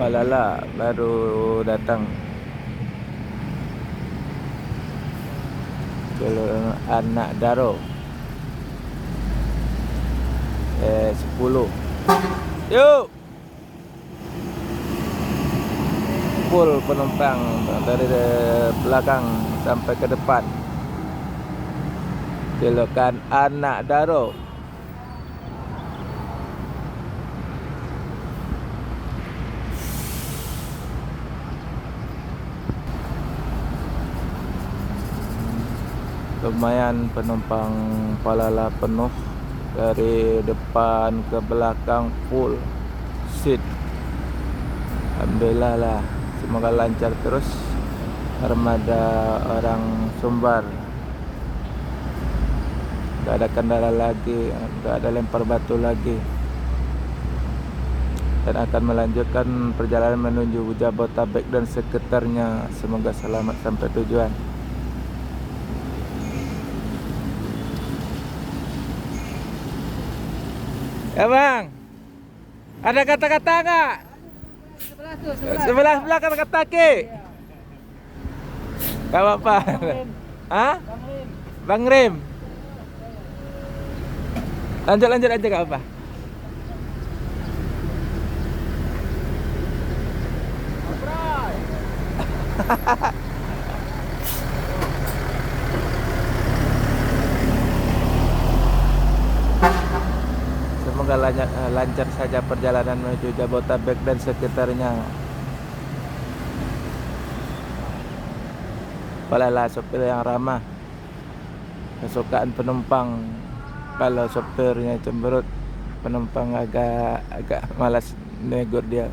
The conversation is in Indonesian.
Palala baru datang. Jalur Anak Daro 10. Yuk. Full penumpang dari belakang sampai ke depan. Silakan Anak Daro. Lumayan penumpang Palala penuh dari depan ke belakang full seat. Alhamdulillah lah, semoga lancar terus armada orang Sumbar. Gak ada kendala lagi, gak ada lempar batu lagi, dan akan melanjutkan perjalanan menuju Jabotabek dan sekitarnya. Semoga selamat sampai tujuan. Ya bang, ada kata-kata nggak? Sebelah kata-kata ke? Gak apa-apa. Hah? Bang Rim. Lanjut aja gak apa. Semoga lancar saja perjalanan menuju Jabotabek dan sekitarnya. Palala sopir yang ramah, kesukaan penumpang. Kalau sopirnya cemberut, penumpang agak malas negur dia.